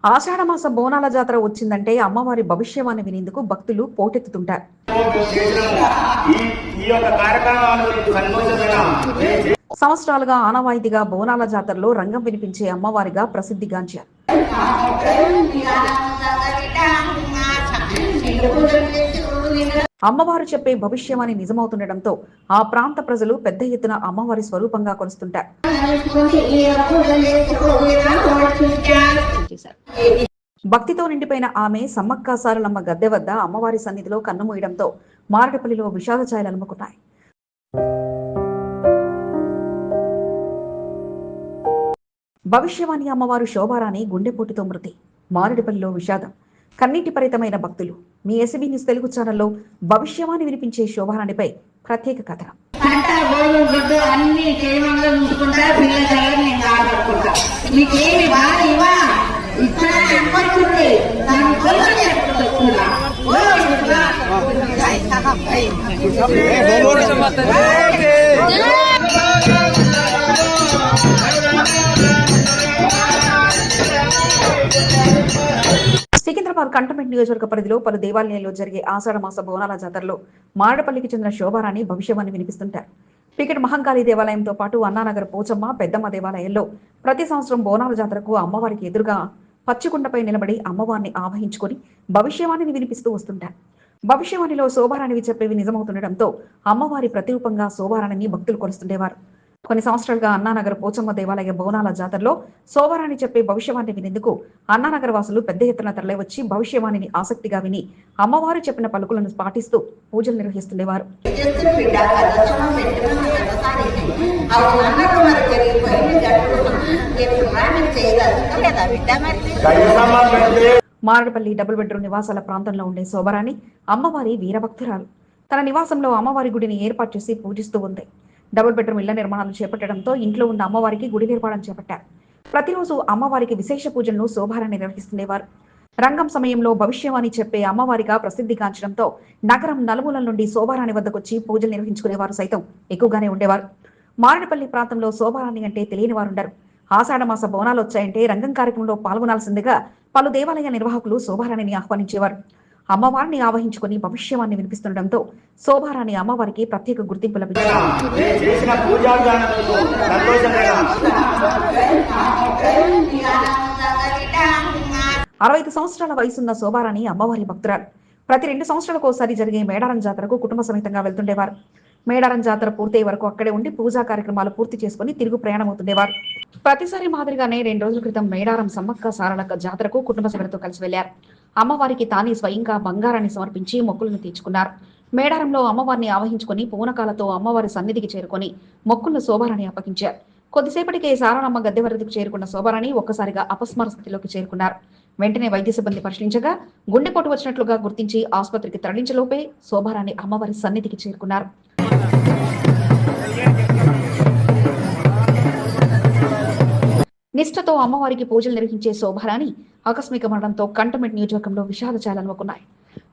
ఆషాఢమాస బోనాల జాతర వచ్చిందంటే అమ్మవారి భవిష్యవాణి వినేందుకు భక్తులు పోటెత్తుతుంటారు. సంవత్సరాలుగా ఆనవాయితీగా బోనాల జాతరలో రంగం వినిపించే అమ్మవారిగా ప్రసిద్ధిగాంచారు. అమ్మవారు చెప్పే భవిష్యవాణి నిజమవుతుండటంతో ఆ ప్రాంత ప్రజలు పెద్ద ఎత్తున అమ్మవారి స్వరూపంగా కొలుస్తుంటారు. భక్తితో నిండిపోయిన ఆమె సమ్మక్క సారలమ్మ గద్దె వద్ద అమ్మవారి సన్నిధిలో కన్నుమూయడంతో మారడపల్లిలో విషాద ఛాయలు అలుముకున్నాయి. భవిష్యవాణి అమ్మవారు శోభారాణి గుండెపోటుతో మృతి. మారడపల్లిలో విషాదం. కన్నీటి పరితమైన భక్తులు. మీ ఎస్బీ న్యూస్ తెలుగు ఛానల్లో భవిష్యవాణి వినిపించే శోభారాణిపై ప్రత్యేక కథనం. సికింద్రాబాద్ కంటోన్మెంట్ నియోజకవర్గ పరిధిలో పలు దేవాలయాల్లో జరిగే ఆషాఢమాస బోనాల జాతరలో మారడపల్లికి చెందిన శోభారాణి భవిష్యవాణి వినిపిస్తుంటారు. టికెట్ మహంకాళి దేవాలయంతో పాటు అన్నానగర్ పోచమ్మ పెద్దమ్మ దేవాలయంలో ప్రతి సంవత్సరం బోనాల జాతరకు అమ్మవారికి ఎదురుగా పచ్చికుండపై నిలబడి అమ్మవారిని ఆవహించుకొని భవిష్యవాణిని వినిపిస్తూ వస్తుంటారు. భవిష్యవాణిలో శోభారాణివి చెప్పేవి నిజమవుతుండటంతో అమ్మవారి ప్రతిరూపంగా శోభారాణిని భక్తులు కొలుస్తుండేవారు. కొన్ని సంవత్సరాలుగా అన్నానగర్ పోచమ్మ దేవాలయ బోనాల జాతరలో శోభారాణి చెప్పే భవిష్యవాణి వినేందుకు అన్నానగర్ వాసులు పెద్ద ఎత్తున తరలివచ్చి భవిష్యవాణిని ఆసక్తిగా విని అమ్మవారు చెప్పిన పలుకులను పాటిస్తూ పూజలు నిర్వహిస్తుండేవారు. మారడపల్లి డబుల్ బెడ్రూమ్ నివాసాల ప్రాంతంలో ఉండే శోభారాణి అమ్మవారి వీరభక్తురాలు. తన నివాసంలో అమ్మవారి గుడిని ఏర్పాటు చేసి పూజిస్తూ ఉంది. డబుల్ బెడ్రూమ్ ఇళ్ల నిర్మాణాలు చేపట్టడంతో ఇంట్లో ఉన్న అమ్మవారికి గుడి నిర్మాణం చేపట్టారు. ప్రతిరోజు అమ్మవారికి విశేష పూజలను శోభారాణి నిర్వహిస్తుండేవారు. రంగం సమయంలో భవిష్యవాణి చెప్పే అమ్మవారిగా ప్రసిద్ధిగాంచడంతో నగరం నలుమూలల నుండి శోభారాణి వద్దకొచ్చి పూజలు నిర్వహించుకునేవారు సైతం ఎక్కువగానే ఉండేవారు. మారడపల్లి ప్రాంతంలో శోభారాణి అంటే తెలియని వారుండరు. ఆషాఢమాస బోనాలు వచ్చాయంటే రంగం కార్యక్రమంలో పాల్గొనాల్సిందిగా పలు దేవాలయ నిర్వాహకులు శోభారాణిని ఆహ్వానించేవారు. అమ్మవారిని ఆవహించుకుని భవిష్యవాణి వినిపిస్తుండటంతో శోభారాణి అమ్మవారికి ప్రత్యేక గుర్తింపు లభించింది. 65 సంవత్సరాల వయసున్న శోభారాణి అమ్మవారి భక్తురాలు. ప్రతి 2 సంవత్సరాలకోసారి జరిగే మేడారం జాతరకు కుటుంబ సమేతంగా వెళ్తుండేవారు. మేడారం జాతర పూర్తయ్యే వరకు అక్కడే ఉండి పూజా కార్యక్రమాలు పూర్తి చేసుకుని తిరుగు ప్రయాణమవుతుండేవారు. ప్రతిసారి మాదిరిగానే 2 రోజుల క్రితం మేడారం సమ్మక్క సారలక్క జాతరకు కుటుంబ సభ్యులతో కలిసి వెళ్లారు. అమ్మవారికి తానే స్వయంగా బంగారాన్ని సమర్పించి మొక్కులను తీర్చుకున్నారు. మేడారంలో అమ్మవారిని ఆవహించుకుని పూనకాలతో అమ్మవారి సన్నిధికి చేరుకుని మొక్కులను శోభారాణి అప్పగించారు. కొద్దిసేపటికే సారలమ్మ గద్దె వద్దకు చేరుకున్న శోభారాణి ఒక్కసారిగా అపస్మార స్థితిలోకి చేరుకున్నారు. వెంటనే వైద్య సిబ్బంది పరిశీలించగా గుండెపోటు వచ్చినట్లుగా గుర్తించి ఆసుపత్రికి తరలించలోపే శోభారాణి అమ్మవారి సన్నిధికి చేరుకున్నారు. నిష్ఠతో అమ్మవారికి పూజలు నిర్వహించే శోభారాణి ఆకస్మిక మరణంతో కంటోన్మెంట్ నియోజకవర్గంలో విషాద ఛాయలు అలుముకున్నాయి.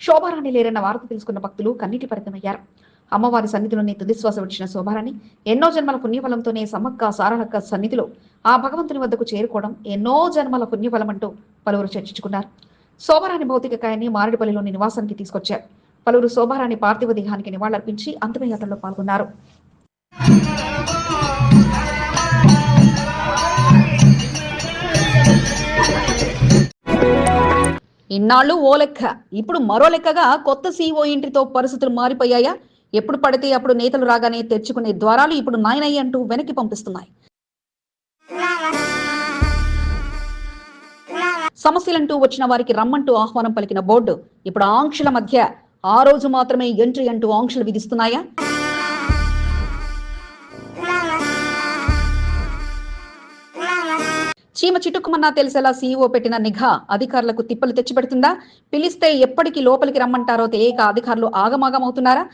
శోభారాణి లేరన్న వార్త తెలుసుకున్న భక్తులు కన్నీటి పరితమయ్యారు. అమ్మవారి సన్నిధిలోనే తుదిశ్వాస విడిచిన శోభారాణి ఎన్నో జన్మల పుణ్యఫలంతోనే సమ్మక్క సారలక్క సన్నిధిలో ఆ భగవంతుని వద్దకు చేరుకోవడం ఎన్నో జన్మల పుణ్యఫలమంటూ పలువురు చర్చించుకున్నారు. శోభారాణి భౌతిక కాయాన్ని మారేడుపల్లిలోని నివాసానికి తీసుకొచ్చారు. పలువురు శోభారాణి పార్థివ దేహానికి నివాళులర్పించి అంతిమయాత్రలో పాల్గొన్నారు. ఇన్నాళ్ళు ఓ లెక్క, ఇప్పుడు మరో లెక్కగా కొత్త సీఈఓ ఎంట్రీతో పరిస్థితులు మారిపోయాయా? ఎప్పుడు పడితే అప్పుడు నేతలు రాగానే తెరుచుకునే ద్వారాలు ఇప్పుడు నాయనయ్య అంటూ వెనక్కి పంపిస్తున్నాయి. సమస్యలంటూ వచ్చిన వారికి రమ్మంటూ ఆహ్వానం పలికిన బోర్డు ఇప్పుడు ఆంక్షల మధ్య ఆ రోజు మాత్రమే ఎంట్రీ అంటూ ఆంక్షలు విధిస్తున్నాయా? చీమ చిటుక్కుమన్నా తెలిసేలా సీఈఓ పెట్టిన నిఘా అధికారులకు తిప్పలు తెచ్చిపెడుతుందా? పిలిస్తే ఎప్పటికీ లోపలికి రమ్మంటారో తెలియక అధికారులు ఆగమాగమవుతున్నారా?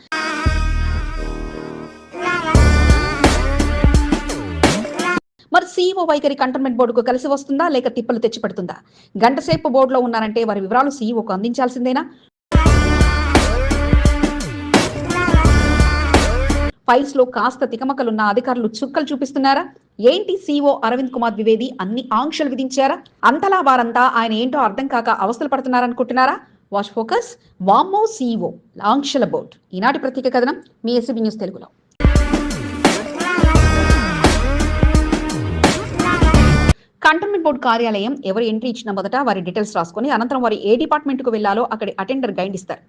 మరి సీఈఓ వైఖరి కంటోన్మెంట్ బోర్డుకు కలిసి వస్తుందా లేక తిప్పలు తెచ్చిపెడుతుందా? గంటసేపు బోర్డులో ఉన్నారంటే వారి వివరాలు సీఈఓకు అందించాల్సిందేనా? ఫైల్స్ లో కాస్త తికమకలున్న అధికారులు చుక్కలు చూపిస్తున్నారా? ఏంటి సీఓ అరవింద్ కుమార్ ద్వివేది అన్ని ఆంక్షలు విధించారా? అంతలా వారంతా ఆయన ఏంటో అర్థం కాక అవస్థలు పడుతున్నారనుకుంటున్నారా? Watch focus. వామ్మో సీఓ ఆంక్షల బోర్డ్. ఈనాటి ప్రత్యేక కథనం మీ ఎస్సీబీ న్యూస్ తెలుగులో. కంటోన్మెంట్ బోర్డు కార్యాలయం ఎవరు ఎంట్రీ ఇచ్చిన మొదట వారి డీటెయిల్స్ రాసుకుని అనంతరం వారి ఏ డిపార్ట్మెంట్కు వెళ్లాలో అక్కడి అటెండర్ గైడ్ ఇస్తారు.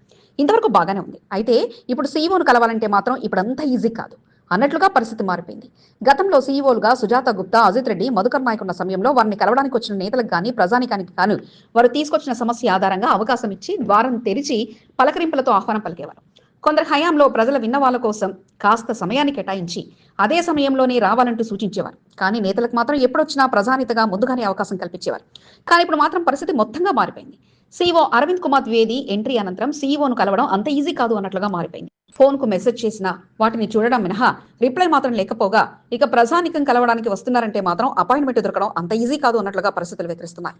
ఇంతవరకు బాగానే ఉంది. అయితే ఇప్పుడు సీఈఓను కలవాలంటే మాత్రం ఇప్పుడు అంత ఈజీ కాదు అన్నట్లుగా పరిస్థితి మారిపోయింది. గతంలో సీఈఓలుగా సుజాత గుప్తా, అజిత్ రెడ్డి, మధుకర్ నాయక్ ఉన్న సమయంలో వారిని కలవడానికి వచ్చిన నేతలకు కానీ ప్రజానికానికి గాను వారు తీసుకొచ్చిన సమస్య ఆధారంగా అవకాశం ఇచ్చి ద్వారం తెరిచి పలకరింపులతో ఆహ్వానం పలికేవారు. కొందరు హయాంలో ప్రజల విన్న వాళ్ళ కోసం కాస్త సమయాన్ని కేటాయించి అదే సమయంలోనే రావాలంటూ సూచించేవారు. కానీ నేతలకు మాత్రం ఎప్పుడొచ్చినా ప్రజానితగా ముందుగానే అవకాశం కల్పించేవారు. కానీ ఇప్పుడు మాత్రం పరిస్థితి మొత్తంగా మారిపోయింది. సీఈఓ అరవింద్ కుమార్ ద్వివేది ఎంట్రీ అనంతరం సీఈఓను కలవడం అంత ఈజీ కాదు అన్నట్లుగా మారిపోయింది. ఫోన్ కు మెసేజ్ చేసినా వాటిని చూడడం మినహా రిప్లై మాత్రం లేకపోగా ఇక ప్రజానికం కలవడానికి వస్తున్నారంటే మాత్రం అపాయింట్మెంట్ దొరకడం అంత ఈజీ కాదు అన్నట్లుగా పరిస్థితులు వ్యతిరేస్తున్నాయి.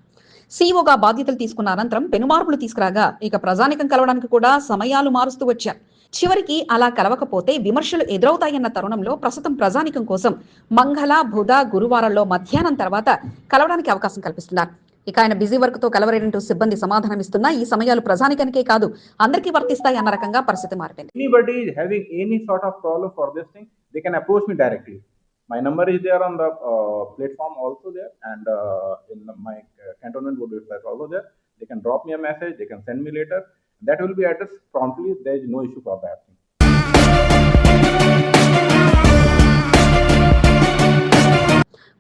సీఈఓగా బాధ్యతలు తీసుకున్న అనంతరం పెనుమార్పులు తీసుకురాగా ఇక ప్రజానికం కలవడానికి కూడా సమయాలు మారుస్తూ వచ్చారు. చివరికి అలా కలవకపోతే విమర్శలు ఎదురవుతాయన్న తరుణంలో ప్రస్తుతం ప్రజానికం కోసం మంగళ, బుధ, గురువారాల్లో మధ్యాహ్నం తర్వాత కలవడానికి అవకాశం కల్పిస్తున్నారు. ఇక ఆయన బిజీ వర్క్ తో కలవరేనంటూ సిబ్బంది సమాధానం ఇస్తున్నా ఈ సమయాలు ప్రజానికానికే కాదు అందరికీ వర్తిస్తాయి అన్న రకంగా పరిస్థితి మారిపోయింది. Anybody is having any sort of problem for this thing, they can approach me directly. My number is there on the platform also there, and in my cantonment board website also there. They can drop me a message, they can send me later. That will be addressed promptly. There is no issue for that thing.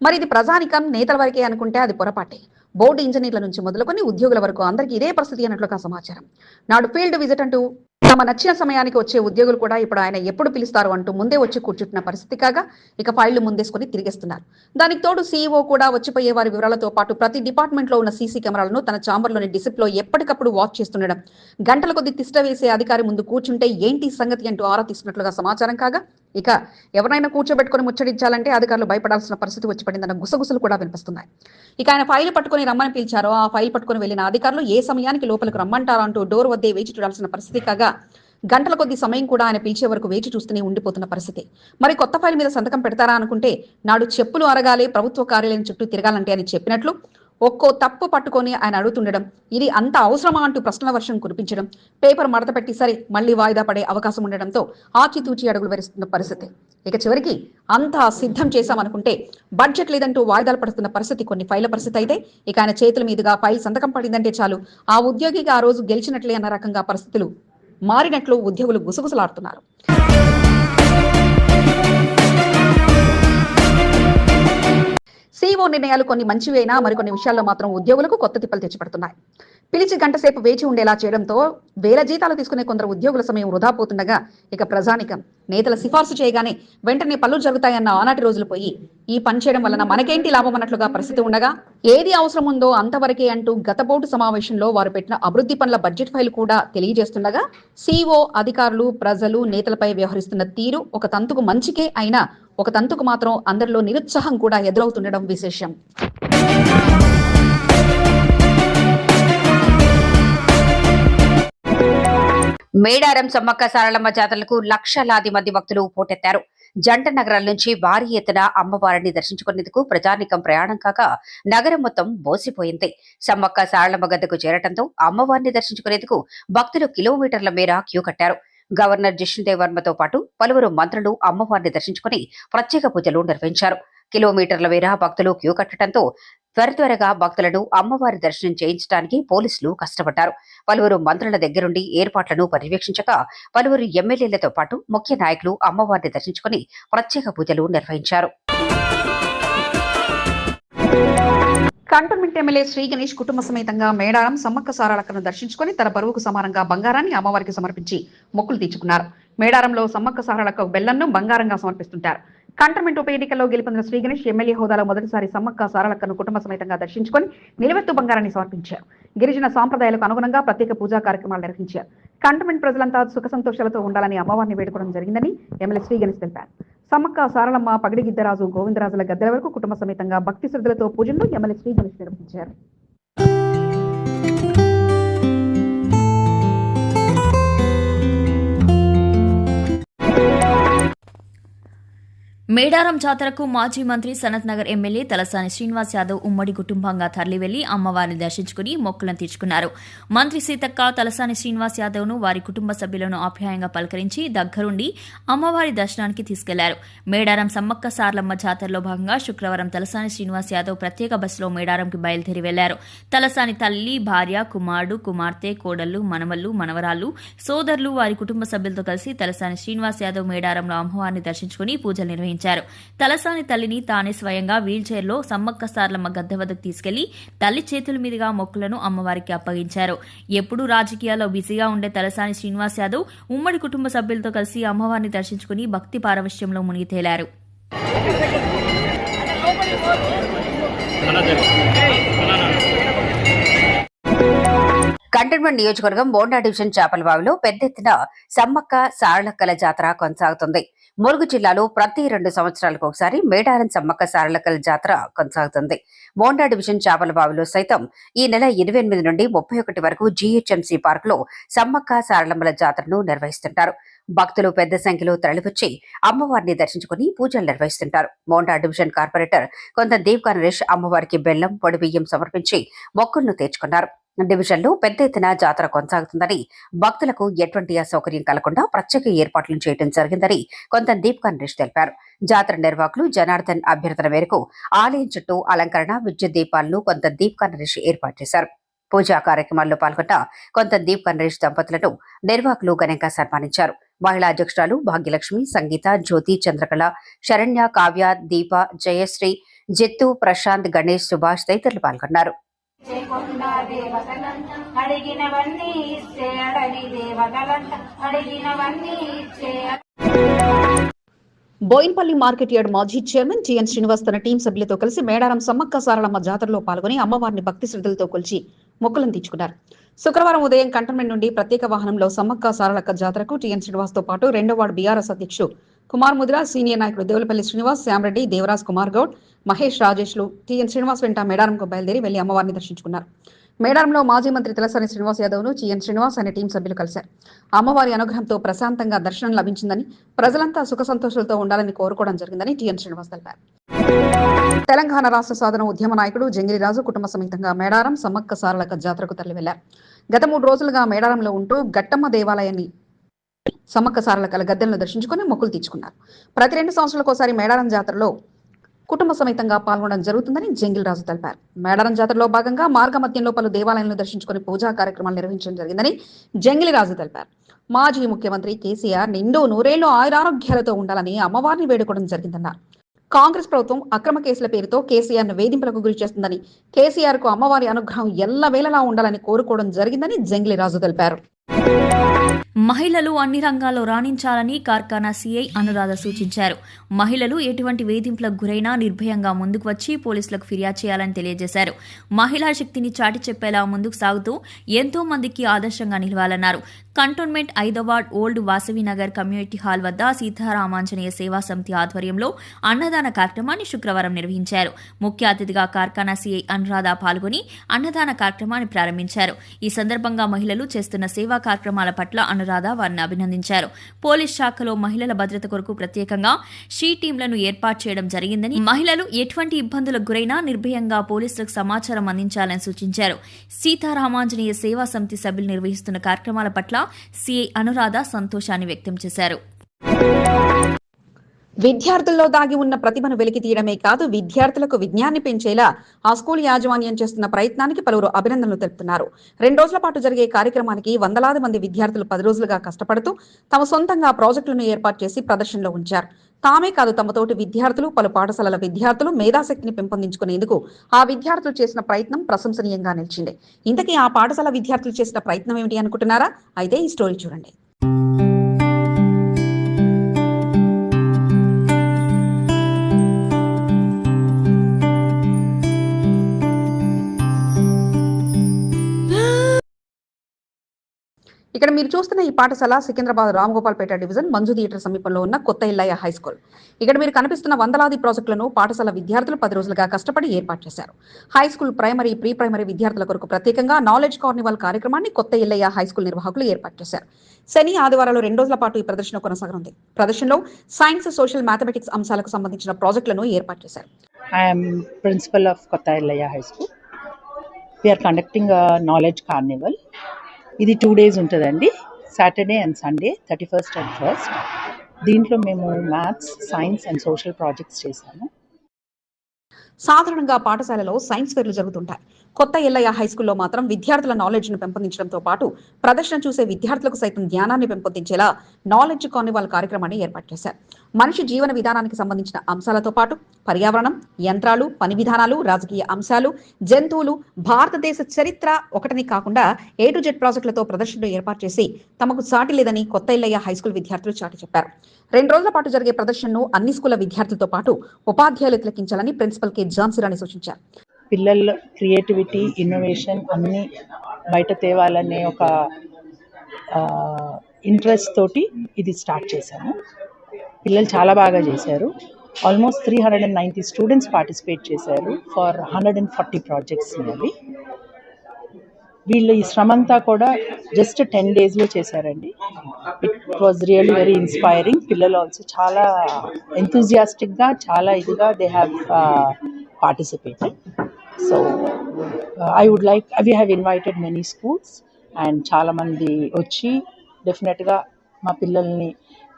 మరి ఇది ప్రజానికం నేతల వరకే అనుకుంటే అది పొరపాటే. Board ఇంజనీర్ల నుంచి మొదలుకొని ఉద్యోగుల వరకు అందరికీ ఇదే పరిస్థితి అన్నట్లుగా సమాచారం. నాడు ఫీల్డ్ విజిట్ అంటూ తమ నచ్చిన సమయానికి వచ్చే ఉద్యోగులు కూడా ఇప్పుడు ఆయన ఎప్పుడు పిలుస్తారు అంటూ ముందే వచ్చి కూర్చుంటున్న పరిస్థితి కాగా ఇక ఫైళ్లు ముందేసుకుని తిరిగేస్తున్నారు. దానికి తోడు సీఈఓ కూడా వచ్చిపోయే వారి వివరాలతో పాటు ప్రతి డిపార్ట్మెంట్ లో ఉన్న సీసీ కెమెరాలను తన చాంబర్లోని డిసిప్లో ఎప్పటికప్పుడు వాచ్ చేస్తుండడం, గంటల కొద్ది తిష్ట వేసే అధికారి ముందు కూర్చుంటే ఏంటి సంగతి అంటూ ఆరా తీస్తున్నట్లుగా సమాచారం కాగా ఇక ఎవరైనా కూర్చోబెట్టుకుని ముచ్చడించాలంటే అధికారులు భయపడాల్సిన పరిస్థితి వచ్చి పడిందన్న గుసగుసలు కూడా వినిపిస్తున్నాయి. ఇక ఆయన ఫైల్ పట్టుకుని రమ్మని పిలిచారో ఆ ఫైల్ పట్టుకుని వెళ్లిన అధికారులు ఏ సమయానికి లోపలికి రమ్మంటారో అంటూ డోర్ వద్దే వేచి చూడాల్సిన పరిస్థితి కాగా గంటల కొద్ది సమయం కూడా ఆయన పిలిచే వరకు వేచి చూస్తూనే ఉండిపోతున్న పరిస్థితి. మరి కొత్త ఫైల్ మీద సంతకం పెడతారా అనుకుంటే నాడు చెప్పులు అరగాలి ప్రభుత్వ కార్యాలయం చుట్టూ తిరగాలంటే అని చెప్పినట్లు ఒక్కో తప్పు పట్టుకొని ఆయన అడుగుతుండడం, ఇది అంత అవసరమా అంటూ ప్రశ్నల వర్షం కురిపించడం, పేపర్ మడత పెట్టి సరే మళ్లీ వాయిదా పడే అవకాశం ఉండడంతో ఆచితూచి అడుగులు వేస్తున్న పరిస్థితి. ఇక చివరికి అంతా సిద్ధం చేశామనుకుంటే బడ్జెట్ లేదంటూ వాయిదాలు పడుతున్న పరిస్థితి కొన్ని ఫైళ్ల పరిస్థితి అయితే ఇక ఆయన చేతుల మీదుగా ఫైల్ సంతకం పడిందంటే చాలు ఆ ఉద్యోగికి ఆ రోజు గెలిచినట్లే అన్న రకంగా పరిస్థితులు మారినట్లు ఉద్యోగులు గుసగుసలాడుతున్నారు. సీఈఓ నిర్ణయాలు కొన్ని మంచివి అయినా మరికొన్ని విషయాల్లో మాత్రం ఉద్యోగులకు కొత్త తిప్పలు తెచ్చిపెడుతున్నాయి. పిలిచి గంట సేపు వేచి ఉండేలా చేయడంతో వేల జీతాలు తీసుకునే కొందరు ఉద్యోగుల సమయం వృధా పోతుండగా ఇక ప్రజానికం నేతల సిఫార్సు చేయగానే వెంటనే పనులు జరుగుతాయన్న ఆనాటి రోజులు పోయి ఈ పని చేయడం వలన మనకేంటి లాభం అన్నట్లుగా పరిస్థితి ఉండగా ఏది అవసరం ఉందో అంతవరకే అంటూ గత బోర్డు సమావేశంలో వారు పెట్టిన అభివృద్ధి పనుల బడ్జెట్ ఫైల్ కూడా తెలియజేస్తుండగా సీఈఓ అధికారులు ప్రజలు నేతలపై వ్యవహరిస్తున్న తీరు ఒక తంతుకు మంచికే అయినా ఒక తంతుకు మాత్రం అందరిలో నిరుత్సాహం కూడా ఎదురవుతుండడం విశేషం. మేడారం సమ్మక్క సారలమ్మ జాతరలకు లక్షలాది మంది భక్తులు పోటెత్తారు. జంట నగరాల నుంచి భారీ ఎత్తున అమ్మవారిని దర్శించుకునేందుకు ప్రజానికం ప్రయాణం కాగా నగరం మొత్తం బోసిపోయింది. సమ్మక్క సారలమ్మ గద్దకు చేరటంతో అమ్మవారిని దర్శించుకునేందుకు భక్తులు కిలోమీటర్ల మేర క్యూ కట్టారు. గవర్నర్ జిష్ణుదేవ్ వర్మతో పాటు పలువురు మంత్రులు అమ్మవారిని దర్శించుకుని ప్రత్యేక పూజలు నిర్వహించారు. కిలోమీటర్ల మేర భక్తులు క్యూ కట్టడంతో త్వరగా భక్తులను అమ్మవారి దర్శనం చేయించడానికి పోలీసులు కష్టపడ్డారు. పలువురు మంత్రుల దగ్గరుండి ఏర్పాట్లను పర్యవేక్షించగా పలువురు ఎమ్మెల్యేలతో పాటు ముఖ్య నాయకులు అమ్మవారిని దర్శించుకుని ప్రత్యేక పూజలు నిర్వహించారు. కంటోన్మెంట్ ఎమ్మెల్యే శ్రీ గణేష్ కుటుంబ సమేతంగా మేడారం సమ్మక్క సారలక్కను దర్శించుకుని తన బరువుకు సమానంగా బంగారాన్ని అమ్మవారికి సమర్పించి మొక్కులు తీర్చుకున్నారు. మేడారంలో సమ్మక్క సారలక్క బెల్లంను బంగారంగా సమర్పిస్తుంటారు. కంటోన్మెంట్ ఉప ఎన్నికల్లో గెలుపొందిన శ్రీ గణేష్ ఎమ్మెల్యే హోదాలో మొదటిసారి సమ్మక్క సారలక్కను కుటుంబ సమేతంగా దర్శించుకుని నిలువెత్తు బంగారాన్ని సమర్పించారు. గిరిజన సాంప్రదాయాలకు అనుగుణంగా ప్రత్యేక పూజా కార్యక్రమాలు నిర్వహించారు. కంటోన్మెంట్ ప్రజలంతా సుఖ సంతోషాలతో ఉండాలని అమ్మవారిని వేడుకోవడం జరిగిందని ఎమ్మెల్యే శ్రీ గణేష్ తెలిపారు. సమ్మక్క సారలమ్మ, పగిడిగిద్దరాజు, గోవిందరాజుల గద్దెల వరకు కుటుంబ సమేతంగా భక్తి శ్రద్ధలతో పూజలను ఎమ్మెల్యే శ్రీ గణేష్ నిర్వహించారు. మేడారం జాతరకు మాజీ మంత్రి సనత్ నగర్ ఎమ్మెల్యే తలసాని శ్రీనివాస్ యాదవ్ ఉమ్మడి కుటుంబంగా తరలివెళ్లి అమ్మవారిని దర్శించుకుని మొక్కులను తీర్చుకున్నారు. మంత్రి సీతక్క తలసాని శ్రీనివాస్ యాదవ్ ను వారి కుటుంబ సభ్యులను ఆప్యాయంగా పలకరించి దగ్గరుండి అమ్మవారి దర్శనానికి తీసుకెళ్లారు. మేడారం సమ్మక్క సార్లమ్మ జాతరలో భాగంగా శుక్రవారం తలసాని శ్రీనివాస్ యాదవ్ ప్రత్యేక బస్సులో మేడారంకి బయలుదేరి వెళ్లారు. తలసాని తల్లి, భార్య, కుమారుడు, కుమార్తె, కోడళ్లు, మనవళ్లు, మనవరాళ్లు, సోదరులు వారి కుటుంబ సభ్యులతో కలిసి తలసాని శ్రీనివాస్ యాదవ్ మేడారంలో అమ్మవారిని దర్శించుకుని పూజలు నిర్వహించారు. తలసాని తల్లిని తానే స్వయంగా వీల్చైర్లో సమ్మక్క సార్లమ్మ గద్దె వద్దకు తీసుకెళ్లి తల్లి చేతుల మీదుగా మొక్కులను అమ్మవారికి అప్పగించారు. ఎప్పుడూ రాజకీయాల్లో బిజీగా ఉండే తలసాని శ్రీనివాస్ యాదవ్ ఉమ్మడి కుటుంబ సభ్యులతో కలిసి అమ్మవారిని దర్శించుకుని భక్తి పారవశ్యంలో మునిగి తేలారు. కంటోన్మెంట్ నియోజకవర్గం బోండా డివిజన్ చేపలబావిలో పెద్ద ఎత్తున సమ్మక్క సారళక్కల జాతర కొనసాగుతుంది. ములుగు జిల్లాలో ప్రతి 2 సంవత్సరాలకు ఒకసారి మేడారం సమ్మక్క సారళక్కల జాతర కొనసాగుతుంది. బోండా డివిజన్ చేపలబావిలో సైతం ఈ నెల 28 నుండి 31 వరకు జీహెచ్ఎంసీ పార్కులో సమ్మక్క సారళమ్మల జాతరను నిర్వహిస్తుంటారు. భక్తులు పెద్ద సంఖ్యలో తరలివచ్చి అమ్మవారిని దర్శించుకుని పూజలు నిర్వహిస్తుంటారు. బోండా డివిజన్ కార్పొరేటర్ కొంత దేవ్ నరేష్ అమ్మవారికి బెల్లం, పొడి బియ్యం సమర్పించి మొక్కులను తీర్చుకున్నారు. డివిజన్లో పెద్ద ఎత్తున జాతర కొనసాగుతుందని, భక్తులకు ఎటువంటి అసౌకర్యం కలగకుండా ప్రత్యేక ఏర్పాట్లు చేయడం జరిగిందని కొంత దీప్ నరేష్ తెలిపారు. జాతర నిర్వాహకులు జనార్దన్ అభ్యర్థన మేరకు ఆలయం చుట్టూ అలంకరణ, విద్యుత్ దీపాలను కొంత దీప్ నరేష్ ఏర్పాటు చేశారు. పూజా కార్యక్రమాల్లో పాల్గొన్న కొంత దీప్ నరేష్ దంపతులను నిర్వాహకులు ఘనంగా సన్మానించారు. మహిళా అధ్యక్షురాలు భాగ్యలక్ష్మి, సంగీత, జ్యోతి, చంద్రకళ, శరణ్య, కావ్య, దీప, జయశ్రీ, జిత్తు, ప్రశాంత్, గణేష్, సుభాష్ తదితరులు పాల్గొన్నారు. బోయిన్పల్లి మార్కెట్ యార్డ్ మాజీ చైర్మన్ జిఎన్ శ్రీనివాస్ తన టీం సభ్యులతో కలిసి మేడారం సమ్మక్క సారళమ్మ జాతరలో పాల్గొని అమ్మవారిని భక్తి శ్రద్ధలతో కొలిచి మొక్కులను తీర్చుకున్నారు. శుక్రవారం ఉదయం కంటోన్మెంట్ నుండి ప్రత్యేక వాహనంలో సమ్మక్క సారళక్క జాతరకు టిఎన్ శ్రీనివాస్ తో పాటు 2వ వార్డు బీఆర్ఎస్ అధ్యక్షుడు కుమార్ ముద్రా, సీనియర్ నాయకుడు దేవులపల్లి శ్రీనివాస్, శ్యామరెడ్డి, దేవరాజ్ కుమార్ గౌడ్, మహేష్, రాజేష్లు టిఎన్ శ్రీనివాస్ వెంట మేడారంకు బయలుదేరి వెళ్లి అమ్మవారిని దర్శించుకున్నారు. మేడారంలో మాజీ మంత్రి తలసాని శ్రీనివాస్ యాదవ్ ను జిఎన్ శ్రీనివాస్ అనే టీం సభ్యులు కలిశారు. అమ్మవారి అనుగ్రహంతో ప్రశాంతంగా దర్శనం లభించిందని, ప్రజలంతా సుఖ సంతోషాలతో ఉండాలని కోరుకోవడం జరిగిందని టిఎన్ శ్రీనివాస్ తెలిపారు. తెలంగాణ రాష్ట్ర సాధన ఉద్యమ నాయకుడు జంగిలిరాజు కుటుంబ సమేతంగా మేడారం సమ్మక్క సారళక్క జాతరకు తరలి వెళ్లారు. గత 3 రోజులుగా మేడారంలో ఉంటూ గట్టమ్మ దేవాలయాన్ని సమ్మక్క సారళక్కల గద్దెలను దర్శించుకుని మొక్కులు తీర్చుకున్నారు. ప్రతి 2 సంవత్సరాలకోసారి మేడారం జాతరలో కుటుంబ సమేతంగా పాల్గొనడం జరుగుతుందని జంగిలిరాజు తెలిపారు. మేడారం జాతరలో భాగంగా మార్గ మధ్యంలో పలు దేవాలయాలను దర్శించుకుని పూజా కార్యక్రమాలు నిర్వహించడం జరిగిందని జంగిలిరాజు తెలిపారు. మాజీ ముఖ్యమంత్రి కేసీఆర్ నిండు 100 ఏళ్లు ఆయురారోగ్యాలతో ఉండాలని అమ్మవారిని వేడుకోవడం జరిగిందన్నారు. కాంగ్రెస్ ప్రభుత్వం అక్రమ కేసుల పేరుతో కేసీఆర్ ను వేధింపులకు గురి చేస్తుందని, కేసీఆర్ కు అమ్మవారి అనుగ్రహం ఎల్లవేళలా ఉండాలని కోరుకోవడం జరిగిందని జంగిలిరాజు తెలిపారు. మహిళలు అన్ని రంగాల్లో రాణించాలని కార్ఖానా సీఐ అనురాధ సూచించారు. మహిళలు ఎటువంటి వేధింపులకు గురైనా నిర్భయంగా ముందుకు వచ్చి పోలీసులకు ఫిర్యాదు చేయాలని తెలియజేశారు. మహిళా శక్తిని చాటి చెప్పేలా ముందుకు సాగుతూ ఎంతో మందికి ఆదర్శంగా నిలవాలన్నారు. కంటోన్మెంట్ 5వ ward old Vasavinagar community hall వద్ద సీతారామాంజనేయ సేవా సమితి ఆధ్వర్యంలో అన్నదాన కార్యక్రమాన్ని శుక్రవారం నిర్వహించారు. ముఖ్య అతిథిగా కార్ఖానా సీఐ అనురాధ పాల్గొని అన్నదాన కార్యక్రమాన్ని ప్రారంభించారు. ఈ సందర్భంగా మహిళలు చేస్తున్న సేవా కార్యక్రమాల పట్ల అనురాధ వారిని అభినందించారు. పోలీస్ శాఖలో మహిళల భద్రత కొరకు ప్రత్యేకంగా షీ టీంలను ఏర్పాటు చేయడం జరిగిందని, మహిళలు ఎటువంటి ఇబ్బందులకు గురైనా నిర్భయంగా పోలీసులకు సమాచారం అందించాలని సూచించారు. సీతారామాంజనేయ సేవా సమితి సభ్యులు నిర్వహిస్తున్న కార్యక్రమాల పట్ల సీఐ అనురాధ సంతోషాన్ని వ్యక్తం చేశారు. విద్యార్థుల్లో దాగి ఉన్న ప్రతిభను వెలికి తీయడమే కాదు, విద్యార్థులకు విజ్ఞాన్ని పెంచేలా ఆ స్కూల్ యాజమాన్యం చేస్తున్న ప్రయత్నానికి పలువురు అభినందనలు తెలుపుతున్నారు. 2 రోజుల పాటు జరిగే కార్యక్రమానికి వందలాది మంది విద్యార్థులు 10 రోజులుగా కష్టపడుతూ తమ సొంతంగా ప్రాజెక్టులను ఏర్పాటు చేసి ప్రదర్శనలో ఉంచారు. తామే కాదు, తమతోటి విద్యార్థులు, పలు పాఠశాలల విద్యార్థులు మేధాశక్తిని పెంపొందించుకునేందుకు ఆ విద్యార్థులు చేసిన ప్రయత్నం ప్రశంసనీయంగా నిలిచింది. ఇంతకీ ఆ పాఠశాల విద్యార్థులు చేసిన ప్రయత్నం ఏమిటి అనుకుంటున్నారా? అయితే ఈ స్టోరీ చూడండి. ఇక ఇక్కడ మీరు చూస్తున్న ఈ పాఠశాల సికింద్రాబాద్ రామగోపాల్పేట డివిజన్ మంజు థియేటర్ సమీపంలో ఉన్న కొత్త ఇల్లయ్య హై స్కూల్. ఇక్కడ మీరు కనిపిస్తున్న వందలాది ప్రాజెక్టులను పాఠశాల విద్యార్థులు 10 రోజులుగా కష్టపడి ఏర్పాటు చేశారు. High school, primary, pre primary విద్యార్థుల కొరకు ప్రత్యేకంగా నాలెడ్జ్ కార్నివాల్ కార్యక్రమాన్ని కొత్త ఇల్లయ్య హై స్కూల్ నిర్వాహకులు ఏర్పాటు చేశారు. శని, ఆదివారాలు 2 రోజుల పాటు ఈ ప్రదర్శన కొనసాగనుంది. ప్రదర్శనలో సైన్స్, సోషల్, మ్యాథమెటిక్స్ అంశాలకు సంబంధించిన ప్రాజెక్టులను ఏర్పాటు చేశారు. I am principal of Kotta Illaya High School. We are conducting a knowledge carnival. ఇది 2 days ఉంటుందండి, Saturday and Sunday, 31st and 1st. దీంట్లో మేము maths, science and social projects చేశాము. సాధారణంగా పాఠశాలలో సైన్స్ ఫెయిర్లు జరుగుతుంటాయి. కొత్త ఎల్లయ్య హై స్కూల్లో మాత్రం విద్యార్థుల నాలెడ్జ్ ను పెంపొందించడంతో పాటు ప్రదర్శన చూసే విద్యార్థులకు సైతం జ్ఞానాన్ని పెంపొందించేలా నాలెడ్జ్ కార్నివాల్ కార్యక్రమాన్ని ఏర్పాటు చేశారు. మనిషి జీవన విధానానికి సంబంధించిన అంశాలతో పాటు పర్యావరణం, యంత్రాలు, పని విధానాలు, రాజకీయ అంశాలు, జంతువులు, భారతదేశ చరిత్ర ఒకటిని కాకుండా A to Z ప్రాజెక్టులతో ప్రదర్శనలు ఏర్పాటు చేసి తమకు సాటి లేదని కొత్త ఎల్లయ్య హై స్కూల్ విద్యార్థులు చాటి చెప్పారు. 2 రోజుల పాటు జరిగే ప్రదర్శనను అన్ని స్కూళ్ల విద్యార్థులతో పాటు ఉపాధ్యాయులు తిలకించాలని ప్రిన్సిపల్ కె జాన్సీరాణి సూచించారు. పిల్లల క్రియేటివిటీ, ఇన్నోవేషన్ అన్నీ బయట తేవాలనే ఒక ఇంట్రెస్ట్ తోటి ఇది స్టార్ట్ చేశాము. పిల్లలు చాలా బాగా చేశారు. ఆల్మోస్ట్ 390 స్టూడెంట్స్ పార్టిసిపేట్ చేశారు ఫర్ 140 ప్రాజెక్ట్స్ అవి. వీళ్ళు ఈ శ్రమంతా కూడా జస్ట్ 10 daysలో చేశారండి. It was really very inspiring. పిల్లలు ఆల్సో చాలా ఎంతూజియాస్టిక్గా, చాలా ఇదిగా they have participated. So I would like, we have invited many schools and చాలా మంది వచ్చి డెఫినెట్గా మా పిల్లల్ని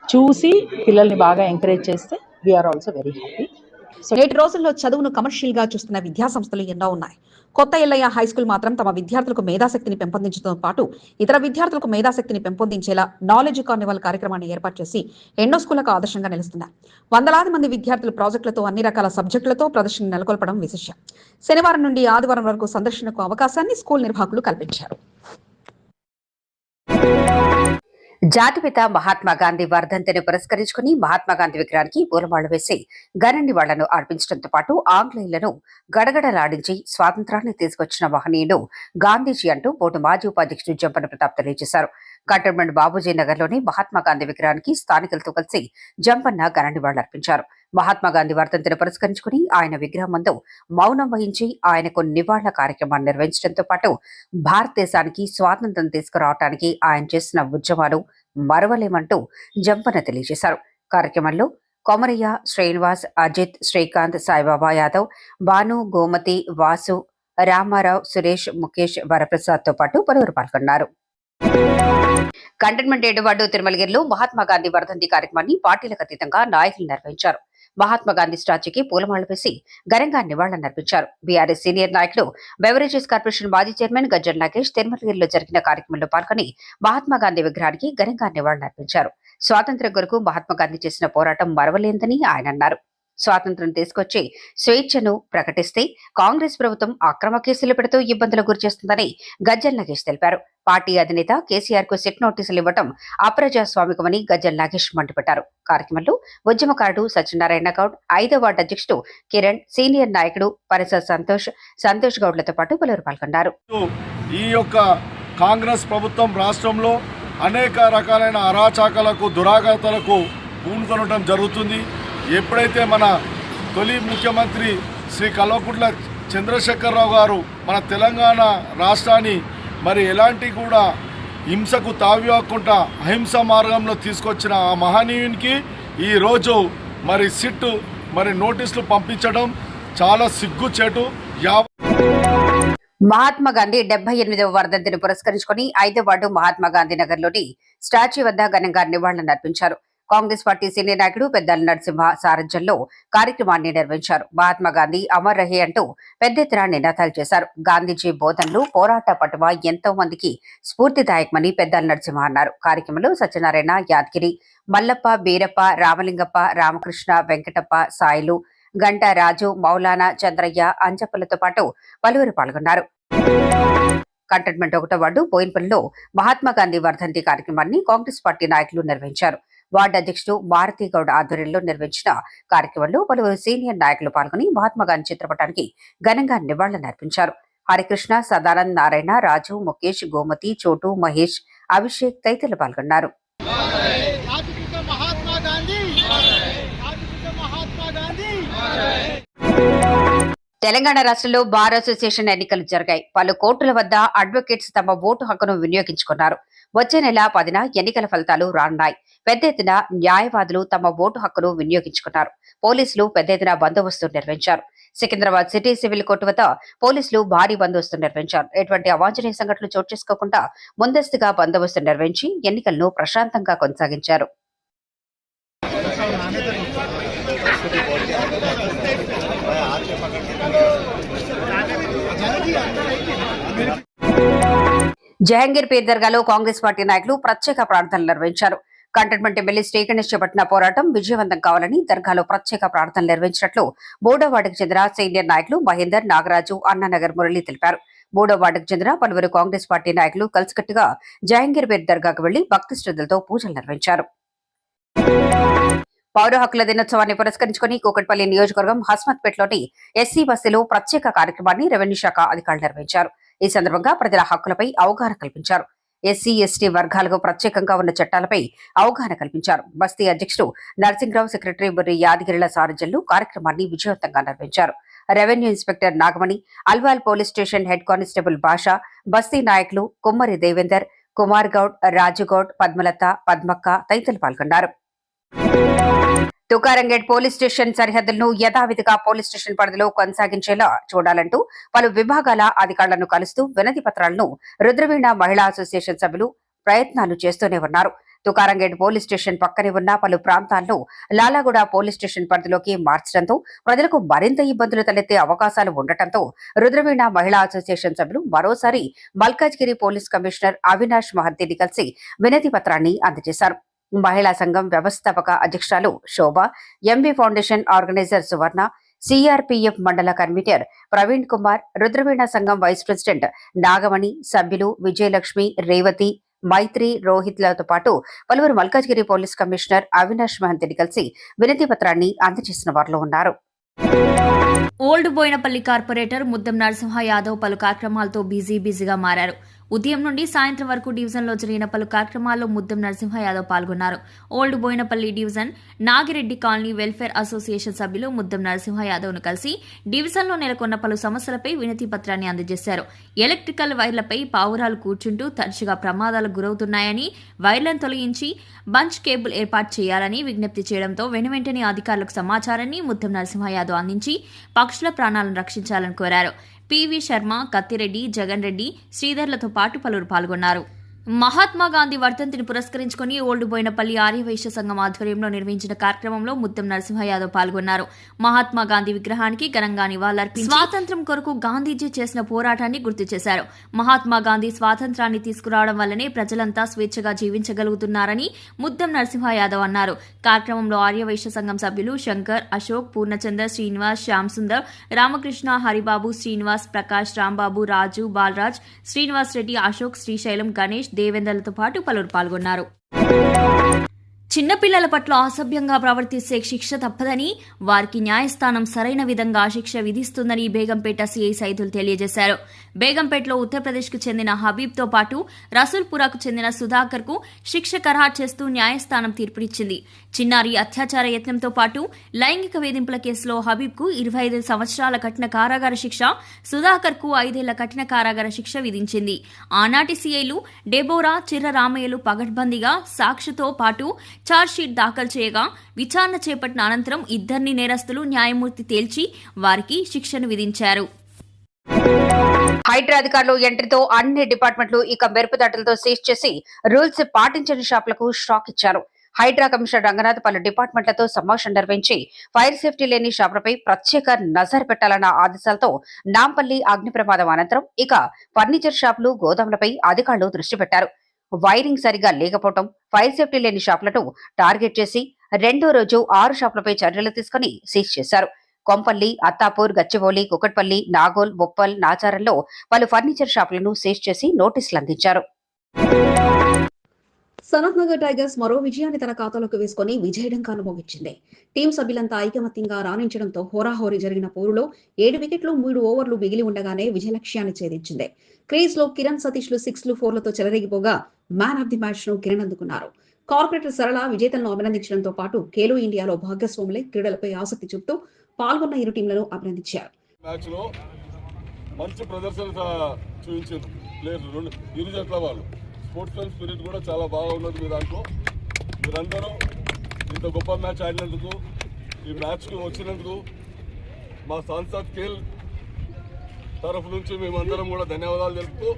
చూసి పిల్లల్ని బాగా ఎంకరేజ్ చేస్తే we are also very happy. నేటి రోజుల్లో చదువును కమర్షియల్ గా చూస్తున్న విద్యా సంస్థలు ఎన్నో ఉన్నాయి. కొత్త ఎల్లయ్య హై స్కూల్ మాత్రం తమ విద్యార్థులకు మేధాశక్తిని పెంపొందించడంతో పాటు ఇతర విద్యార్థులకు మేధాశక్తిని పెంపొందించేలా నాలెడ్జ్ కార్నివాల్ కార్యక్రమాన్ని ఏర్పాటు చేసి ఎన్నో స్కూళ్లకు ఆదర్శంగా నిలుస్తున్నారు. వందలాది మంది విద్యార్థులు ప్రాజెక్టులతో అన్ని రకాల సబ్జెక్టులతో ప్రదర్శన నెలకొల్పడం విశేషం. శనివారం నుండి ఆదివారం వరకు సందర్శనకు అవకాశాన్ని స్కూల్ నిర్వాహకులు కల్పించారు. జాతిపిత మహాత్మా గాంధీ వర్ధంతిని పురస్కరించుకుని మహాత్మా గాంధీ విగ్రహానికి పూలమాళ్లు వేసి ఘన నివాళులను అర్పించడంతో పాటు ఆంగ్లేయులను గడగడలాడించి స్వాతంత్రాన్ని తీసుకొచ్చిన మహనీయుడు గాంధీజీ అంటూ బోర్డు మాజీ ఉపాధ్యక్షుడు జంపన ప్రతాప్ తెలియజేశారు. కంటోన్మెంట్ బాబూజీ నగర్ లోని మహాత్మా గాంధీ విగ్రహానికి స్థానికులతో కలిసి జంపన్న ఘన నివాళులు అర్పించారు. మహాత్మా గాంధీ వర్ధంతిని పురస్కరించుకుని ఆయన విగ్రహం ముందు మౌనం వహించి ఆయనకు నివాళుల కార్యక్రమాన్ని నిర్వహించడంతో పాటు భారతదేశానికి స్వాతంత్ర్యం తీసుకురావడానికి ఆయన చేసిన ఉద్యమాలు మరవలేమంటూ జంపన తెలియజేశారు. కార్యక్రమంలో కొమరయ్య, శ్రీనివాస్, అజిత్, శ్రీకాంత్, సాయిబాబా యాదవ్, భాను, గోమతి, వాసు, రామారావు, సురేష్, ముఖేష్, వరప్రసాద్ తో పాటు పలువురు పాల్గొన్నారు. కంటోన్మెంట్ 7వ వార్డు తిరుమలగిరిలో మహాత్మా గాంధీ వర్ధంతి కార్యక్రమాన్ని పార్టీలకు అతీతంగా నాయకులు నిర్వహించారు. మహాత్మా గాంధీ స్టాచ్యూకి పూలమాళ్లు వేసి ఘనంగా నివాళులర్పించారు. బీఆర్ఎస్ సీనియర్ నాయకులు, బెవరేజెస్ కార్పొరేషన్ మాజీ చైర్మన్ గజ్జల నాగేష్ తిరుమలగిరిలో జరిగిన కార్యక్రమంలో పాల్గొని మహాత్మా గాంధీ విగ్రహానికి ఘనంగా నివాళులర్పించారు. స్వాతంత్ర్యం కొరకు మహాత్మా గాంధీ చేసిన పోరాటం మరవలేందని ఆయన అన్నారు. స్వాతంత్ర్యం తీసుకొచ్చి స్వేచ్ఛను ప్రకటిస్తే కాంగ్రెస్ ప్రభుత్వం అక్రమ కేసులు పెడుతూ ఇబ్బందులకు గురిచేస్తుందని గజ్జల నాగేష్ తెలిపారు. పార్టీ అధినేత కేసీఆర్ కు సిట్ నోటీసులు ఇవ్వడం అప్రజాస్వామికమని గజ్జల నాగేష్ మండిపడ్డారు. కార్యక్రమంలో ఉద్యమకారుడు సత్యనారాయణ గౌడ్, 5వ వార్డు అధ్యక్షుడు కిరణ్, సీనియర్ నాయకుడు పరిస సంతోష్ గౌడ్లతో పాటు పలువురు పాల్గొన్నారు. ఈ యొక్క కాంగ్రెస్ ప్రభుత్వం రాష్ట్రంలో అనేక రకాలైన అరాచకాలకు, దురాఘాతాలకు పూనుకొనడం జరుగుతుంది. ఎప్పుడైతే మన తొలి ముఖ్యమంత్రి శ్రీ కల్వకుంట్ల చంద్రశేఖరరావు గారు మన తెలంగాణ రాష్ట్రాన్ని మరి ఎలాంటి కూడా హింసకు తావివ్వకుండా అహింస మార్గంలో తీసుకొచ్చిన ఆ మహనీయునికి ఈరోజు మరి సిట్టు మరి నోటీసులు పంపించడం చాలా సిగ్గుచేటు. మహాత్మా గాంధీ 78వ వర్ధంతిని పురస్కరించుకుని 5వ వార్డు మహాత్మా గాంధీ నగర్ లోని స్టాచ్యూ వద్ద ఘనంగా నివాళులను అర్పించారు. కాంగ్రెస్ పార్టీ సీనియర్ నాయకుడు పెద్దాల నరసింహ సారథ్యంలో కార్యక్రమాన్ని నిర్వహించారు. మహాత్మా గాంధీ అమర్ రహే అంటూ పెద్ద ఎత్తున నినాదాలు చేశారు. గాంధీజీ బోధనలు, పోరాట పటువ ఎంతో మందికి స్ఫూర్తిదాయకమని పెద్దాల నరసింహ అన్నారు. కార్యక్రమంలో సత్యనారాయణ, యాదగిరి, మల్లప్ప, బీరప్ప, రామలింగప్ప, రామకృష్ణ, వెంకటప్ప, సాయిలు, గంట రాజు, మౌలానా, చంద్రయ్య, అంజప్పలతో పాటు పలువురు పాల్గొన్నారు. కంటోన్మెంట్ 1వ వార్డు బోయిన్పల్లిలో మహాత్మా గాంధీ వర్ధంతి కార్యక్రమాన్ని కాంగ్రెస్ పార్టీ నాయకులు నిర్వహించారు. వార్డు అధ్యక్షుడు మారుతి గౌడ్ ఆధ్వర్యంలో నిర్వహించిన కార్యక్రమంలో పలువురు సీనియర్ నాయకులు పాల్గొని మహాత్మా గాంధీ చిత్రపటానికి ఘనంగా నివాళులర్పించారు. హరికృష్ణ, సదానంద్, నారాయణ, రాజు, ముఖేష్, గోమతి, చోటు, మహేష్, అభిషేక్ తదితరులు పాల్గొన్నారు. తెలంగాణ రాష్ట్రంలో బార్ అసోసియేషన్ ఎన్నికలు జరిగాయి. పలు కోర్టుల వద్ద అడ్వకేట్స్ తమ ఓటు హక్కును వినియోగించుకున్నారు. వచ్చే నెల 10న ఎన్నికల ఫలితాలు రానున్నాయి. పెద్ద ఎత్తున న్యాయవాదులు తమ ఓటు హక్కును వినియోగించుకున్నారు. పోలీసులు పెద్ద ఎత్తున బందోబస్తు నిర్వహించారు. సికింద్రాబాద్ సిటీ సివిల్ కోర్టు వద్ద పోలీసులు భారీ బందోబస్తు నిర్వహించారు. ఎటువంటి అవాంఛనీయ సంఘటనలు చోటు చేసుకోకుండా ముందస్తుగా బందోబస్తు నిర్వహించి ఎన్నికలను ప్రశాంతంగా కొనసాగించారు. జహంగీర్పేట్ దర్గాలో కాంగ్రెస్ పార్టీ నాయకులు ప్రత్యేక ప్రార్థనలు నిర్వహించారు. కంటోన్మెంట్ ఎమ్మెల్యే శ్రీ గణేష్ చేపట్టిన పోరాటం విజయవంతం కావాలని దర్గాలో ప్రత్యేక ప్రార్థనలు నిర్వహించినట్లు మూడో వార్డుకు చెందిన సీనియర్ నాయకులు మహేందర్, నాగరాజు, అన్నానగర్ మురళి తెలిపారు. మూడో వార్డుకు చెందిన పలువురు కాంగ్రెస్ పార్టీ నాయకులు కలిసికట్టుగా జహంగీర్పేట్ దర్గాకు వెళ్లి భక్తి శ్రద్ధలతో పూజలు నిర్వహించారు. పౌర హక్కుల దినోత్సవాన్ని పురస్కరించుకుని కూకట్పల్లి నియోజకవర్గం హస్మత్పేటలోని ఎస్సీ బస్సులో ప్రత్యేక కార్యక్రమాన్ని రెవెన్యూ శాఖ అధికారులు నిర్వహించారు. ఈ సందర్భంగా ప్రజల హక్కులపై అవగాహన కల్పించారు. ఎస్సీ, ఎస్టీ వర్గాలకు ప్రత్యేకంగా ఉన్న చట్టాలపై అవగాహన కల్పించారు. బస్తీ అధ్యక్షుడు నరసింహరావు, సెక్రటరీ బుర్రి యాదగిరిల సారథ్యంలో కార్యక్రమాన్ని విజయవంతంగా నిర్వహించారు. Revenue inspector Nagamani, Alwal police station head constable భాష, బస్తీ నాయకులు కుమ్మరి దేవేందర్, కుమార్ గౌడ్, రాజుగౌడ్, పద్మలత, పద్మక్క తదితరులు పాల్గొన్నారు. తుకారంగేట్ పోలీస్ స్టేషన్ సరిహద్దులను యథావిధిగా పోలీస్ స్టేషన్ పరిధిలో కొనసాగించేలా చూడాలంటూ పలు విభాగాల అధికారులను కలుస్తూ వినతి పత్రాలను రుద్రవీణ మహిళా అసోసియేషన్ సభ్యులు ప్రయత్నాలు చేస్తూనే ఉన్నారు. తుకారంగేట్ పోలీస్ స్టేషన్ పక్కనే ఉన్న పలు ప్రాంతాలను లాలాగూడ పోలీస్ స్టేషన్ పరిధిలోకి మార్చడంతో ప్రజలకు మరింత ఇబ్బందులు తలెత్తే అవకాశాలు ఉండటంతో రుద్రవీణ మహిళా అసోసియేషన్ సభ్యులు మరోసారి మల్కాజ్గిరి పోలీస్ కమిషనర్ అవినాష్ మహంతిని కలిసి వినతి పత్రాన్ని అందజేశారు. మహిళా సంఘం వ్యవస్థాపక అధ్యక్షురాలు శోభ, ఎంబీ ఫౌండేషన్ ఆర్గనైజర్ సువర్ణ, సిఆర్పీఎఫ్ మండల కన్వీనర్ ప్రవీణ్ కుమార్, రుద్రవీణ సంఘం వైస్ ప్రెసిడెంట్ నాగమణి, సభ్యులు విజయలక్ష్మి, రేవతి, మైత్రి, రోహిత్లతో పాటు పలువురు మల్కాజ్గిరి పోలీస్ కమిషనర్ అవినాష్ మహంతిని కలిసి వినతి పత్రాన్ని అందజేసిన వారిలో ఉన్నారు. ఓల్డ్ బోయినపల్లి కార్పొరేటర్ ముద్దం నరసింహ యాదవ్ పలు కార్యక్రమాలతో బిజీగా మారారు. ఉదయం నుండి సాయంత్రం వరకు డివిజన్లో జరిగిన పలు కార్యక్రమాల్లో ముద్దం నరసింహ యాదవ్ పాల్గొన్నారు. Old Boinapalli division Nagireddy colony welfare association సభ్యులు ముద్దం నరసింహ యాదవ్ను కలిసి డివిజన్లో నెలకొన్న పలు సమస్యలపై వినతి పత్రాన్ని అందజేశారు. ఎలక్ట్రికల్ వైర్లపై పావురాలు కూర్చుంటూ తరచుగా ప్రమాదాలకు గురవుతున్నాయని, వైర్లను తొలగించి బంచ్ కేబుల్ ఏర్పాటు చేయాలని విజ్ఞప్తి చేయడంతో వెనువెంటనే అధికారులకు సమాచారాన్ని ముద్దం నరసింహ యాదవ్ అందించి పక్షుల ప్రాణాలను రక్షించాలని కోరారు. పివి శర్మ, కత్తిరెడ్డి, జగన్ రెడ్డి, శ్రీధర్లతో పాటు పలువురు పాల్గొన్నారు. మహాత్మా గాంధీ వర్ధంతిని పురస్కరించుకుని ఓల్డ్ బోయినపల్లి ఆర్యవైశ్య సంఘం ఆధ్వర్యంలో నిర్వహించిన కార్యక్రమంలో ముద్దం నరసింహ యాదవ్ పాల్గొన్నారు. మహాత్మా గాంధీ విగ్రహానికి ఘనంగా నివాళులర్పించి స్వాతంత్ర్యం కొరకు గాంధీజీ చేసిన పోరాటాన్ని గుర్తు చేశారు. మహాత్మా గాంధీ స్వాతంత్రాన్ని తీసుకురావడం వల్లనే ప్రజలంతా స్వేచ్ఛగా జీవించగలుగుతున్నారని ముద్దం నరసింహ యాదవ్ అన్నారు. కార్యక్రమంలో ఆర్యవైశ్య సంఘం సభ్యులు శంకర్, అశోక్, పూర్ణచంద్ర, శ్రీనివాస్, శ్యామ్ సుందర్, రామకృష్ణ, హరిబాబు, శ్రీనివాస్, ప్రకాష్, రాంబాబు, రాజు, బాలరాజ్, శ్రీనివాస్ రెడ్డి, అశోక్, శ్రీశైలం, గణేష్, దేవేందర్లతో పాటు పలువురు పాల్గొన్నారు. చిన్నపిల్లల పట్ల అసభ్యంగా ప్రవర్తిస్తే శిక్ష తప్పదని, వారికి న్యాయస్థానం సరైన విధంగా శిక్ష విధిస్తుందని బేగంపేట సీఐ సైదుల్ తెలియజేశారు. బేగంపేటలో ఉత్తరప్రదేశ్కు చెందిన హబీబ్తో పాటు రసూల్పురాకు చెందిన సుధాకర్కు శిక్ష ఖరారు చేస్తూ న్యాయస్థానం తీర్పునిచ్చింది. చిన్నారి అత్యాచార యత్నంతో పాటు లైంగిక వేధింపుల కేసులో హబీబ్కు 25 సంవత్సరాల కఠిన కారాగార శిక్ష, సుధాకర్కు 5 ఏళ్ల కఠిన కారాగార శిక్ష విధించింది. ఆనాటి సీఐలు డెబోరా, చిర్ర రామయ్యలు పగడ్బందీగా సాక్షితో పాటు ఛార్జ్షీట్ దాఖలు చేయగా విచారణ చేపట్టిన అనంతరం ఇద్దరిని నేరస్తులు న్యాయమూర్తి తేల్చి వారికి శిక్షను విధించారు. హైడ్రా అధికారులు ఎంట్రీతో అన్ని డిపార్ట్మెంట్లు ఇక మెరుపుదాటలతో సీజ్ చేసి రూల్స్ పాటించని షాపులకు షాక్ ఇచ్చారు. హైడ్రా కమిషనర్ రంగనాథ్ పలు డిపార్ట్మెంట్లతో సమావేశం నిర్వహించి ఫైర్ సేఫ్టీ లేని షాపులపై ప్రత్యేక నజర్ పెట్టాలన్న ఆదేశాలతో నాంపల్లి అగ్ని ప్రమాదం అనంతరం ఇక ఫర్నిచర్ షాపులు, గోదాములపై అధికారులు దృష్టి పెట్టారు. వైరింగ్ సరిగా లేకపోవడం, ఫైర్ సేఫ్టీ లేని షాపులను టార్గెట్ చేసి రెండో రోజు 6 షాపులపై చర్యలు తీసుకుని సీజ్ చేశారు. కొంపల్లి, అత్తాపూర్, గచ్చిబౌలి, కుకట్పల్లి, నాగోల్, బొప్పల్, నాచారంలో పలు ఫర్నిచర్ షాపులను సీజ్ చేసి నోటీసులు అందించారు. సనత్ నగర్ టైగర్స్ మరో విజయాన్ని తన ఖాతాలోకి వేసుకుని విజయడంకాను మోగించింది. టీం సభ్యులంతా ఐకమత్యంగా రాణించడంతో హోరాహోరీ జరిగిన పోరులో 7 వికెట్లు 3 ఓవర్లు మిగిలి ఉండగానే విజయ లక్ష్యాన్ని ఛేదించింది. క్రీజ్ లో కిరణ్ సతీష్లు 6లు 4లతో చెలరేగిపోగా మ్యాన్ ఆఫ్ ది మ్యాచ్ ను కిరణ్ అందుకున్నారు. కార్పొరేటర్ సరళ విజేతలను అభినందించడంతో పాటు ఖేలో ఇండియాలో భాగస్వాములై క్రీడలపై ఆసక్తి చూపుతూ పాల్గొన్న ఇరు టీంలను అభినందించారు. మ్యాచ్ లో మంచి ప్రదర్శన చూపించారు ప్లేయర్స్ ఇరు జట్ల వాళ్ళు. స్పోర్ట్స్మెన్ స్పిరిట్ కూడా చాలా బాగా ఉన్నది మీ దాంట్లో. మీరందరూ ఇంత గొప్ప మ్యాచ్ ఆడినందుకు, ఈ మ్యాచ్కి వచ్చినందుకు మా సాంసద్ ఖేల్ తరఫు నుంచి మేమందరం కూడా ధన్యవాదాలు తెలుపుతూ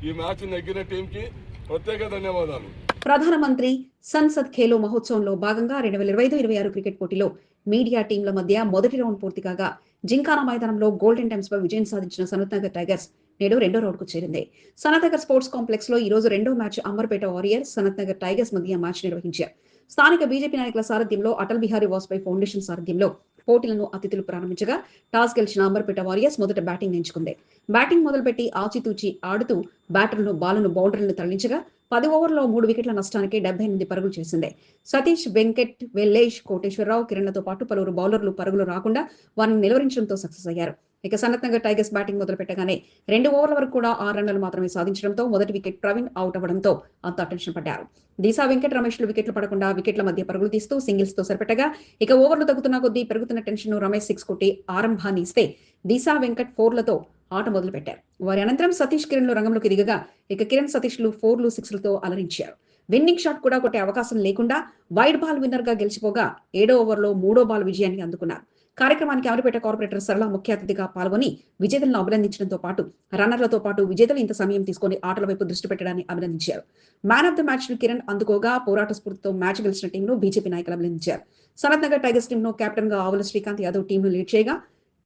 ఈ మ్యాచ్ నెగ్గిన టీంకి ప్రత్యేక ధన్యవాదాలు. ప్రధానమంత్రి సంసద్ ఖేలో మహోత్సవంలో భాగంగా 2025-26 క్రికెట్ పోటీలో మీడియా టీంల మధ్య మొదటి రౌండ్ పూర్తి కాగా జింకానా మైదానంలో గోల్డెన్ టైమ్స్ పై విజయం సాధించిన సనత్ నగర్ టైగర్స్ నేడు రెండో రౌండ్ కు చేరింది. సనత్ నగర్ స్పోర్ట్స్ కాంప్లెక్స్ లో ఈ రోజు రెండో match Amberpet warriors Sanath Nagar tigers మధ్య మ్యాచ్ నిర్వహించారు. స్థానిక బీజేపీ నాయకుల సారథ్యంలో అటల్ బిహారీ వాజ్పేయి ఫౌండేషన్ సారథ్యంలో పోటీలను అతిథులు ప్రారంభించగా టాస్ గెలిచిన అంబర్పేట వారియర్స్ మొదట బ్యాటింగ్ ఎంచుకుంది. బ్యాటింగ్ మొదలుపెట్టి ఆచితూచి ఆడుతూ బ్యాటర్లను బాలును బౌండరీలను తరలించగా 10 ఓవర్లలో 3 వికెట్ల నష్టానికి 78 పరుగులు చేసింది. సతీష్, వెంకట్, వెల్లేష్, కోటేశ్వరరావు, కిరణ్లతో పాటు పలువురు బౌలర్లు పరుగులు రాకుండా వారిని నిలువరించడంతో సక్సెస్ అయ్యారు. ఇక సనత్ నగర్ టైగర్స్ బ్యాటింగ్ మొదలు పెట్టగానే 2 ఓవర్ల వరకు కూడా 6 రన్లు మాత్రమే సాధించడంతో మొదటి వికెట్ ప్రవీణ్ అవుట్ అవ్వడంతో అంతా టెన్షన్ పడ్డారు. దిశా, వెంకట్, రమేష్లు వికెట్లు పడకుండా వికెట్ల మధ్య పరుగులు తీస్తూ సింగిల్స్ తో సరిపెట్టగా ఇక ఓవర్లు తగ్గుతున్న కొద్దీ పెరుగుతున్న టెన్షన్ ను రమేష్ 6 కొట్టి ఆరంభాన్ని ఇస్తే దిశా, వెంకట్ 4లతో ఆట మొదలు పెట్టారు. వారి అనంతరం సతీష్, కిరణ్ రంగంలోకి దిగగా ఇక కిరణ్, సతీష్లు 4లు 6లతో అలరించారు. విన్నింగ్ షాట్ కూడా కొట్టే అవకాశం లేకుండా వైడ్ బాల్ విన్నర్ గా గెలిచిపోగా 7వ ఓవర్లో 3వ బాల్ విజయాన్ని అందుకున్నారు. కార్యక్రమానికి అమరపేట కార్పొరేటర్ సరళ ముఖ్య అతిథిగా పాల్గొని విజేతలను అభినందించడంతో పాటు రన్నర్లతో పాటు విజేతలు ఇంత సమయం తీసుకుని ఆటల వైపు దృష్టి పెట్టడాన్ని అభినందించారు. మ్యాన్ ఆఫ్ ద మ్యాచ్ ను కిరణ్ అందుకోగా పోరాట స్ఫూర్తితో మ్యాచ్ గెలిచిన టీంను బీజేపీ నాయకులు అభినందించారు. సనత్ నగర్ టైగర్స్ టీంను కెప్టెన్ గా ఆవుల శ్రీకాంత్ యాదవ్ టీంను లీడ్ చేయగా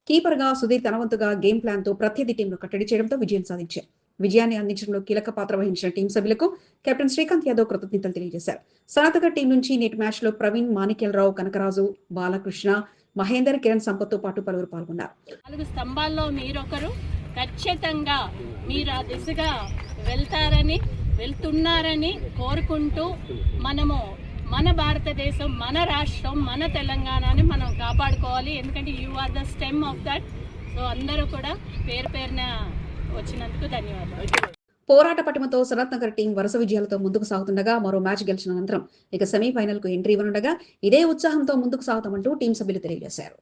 కీపర్ గా సుధీర్ తనవంతుగా గేమ్ ప్లాన్ తో ప్రత్యర్థి టీంను కట్టడి చేయడంతో విజయం సాధించారు. విజయాన్ని అందించడంలో కీలక పాత్ర వహించిన టీం సభ్యులకు కెప్టెన్ శ్రీకాంత్ యాదవ్ కృతజ్ఞతలు తెలియజేశారు. సనత్ నగర్ టీం నుంచి నేటి మ్యాచ్ లో ప్రవీణ్, మాణిక్యలరావు, కనకరాజు, బాలకృష్ణ, మహేందర్, కిరణ్ సంపత్ తో పాటు పలువురు పాల్గొన్నారు. 4 స్తంభాల్లో మీరొకరు. ఖచ్చితంగా మీరు ఆ దిశగా వెళ్తున్నారని కోరుకుంటూ మనము మన భారతదేశం, మన రాష్ట్రం, మన తెలంగాణని మనం కాపాడుకోవాలి. ఎందుకంటే you are the stem of that. So అందరూ కూడా పేరున వచ్చినందుకు ధన్యవాదాలు. పోరాట పటిమతో సనత్ నగర్ టీం వరుస విజయాలతో ముందుకు సాగుతుండగా మరో మ్యాచ్ గెలిచిన అనంతరం ఇక సెమీఫైనల్ కు ఎంట్రీ ఇవ్వనుండగా ఇదే ఉత్సాహంతో ముందుకు సాగుతామంటూ టీం సభ్యులు తెలియజేశారు.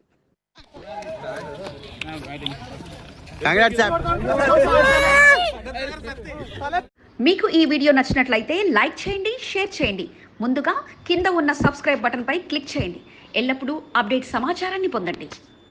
మీకు ఈ వీడియో నచ్చినట్లయితే లైక్ చేయండి, షేర్ చేయండి. ముందుగా కింద ఉన్న సబ్స్క్రైబ్ బటన్ పై క్లిక్ చేయండి. ఎల్లప్పుడూ అప్డేట్ సమాచారాన్ని పొందండి.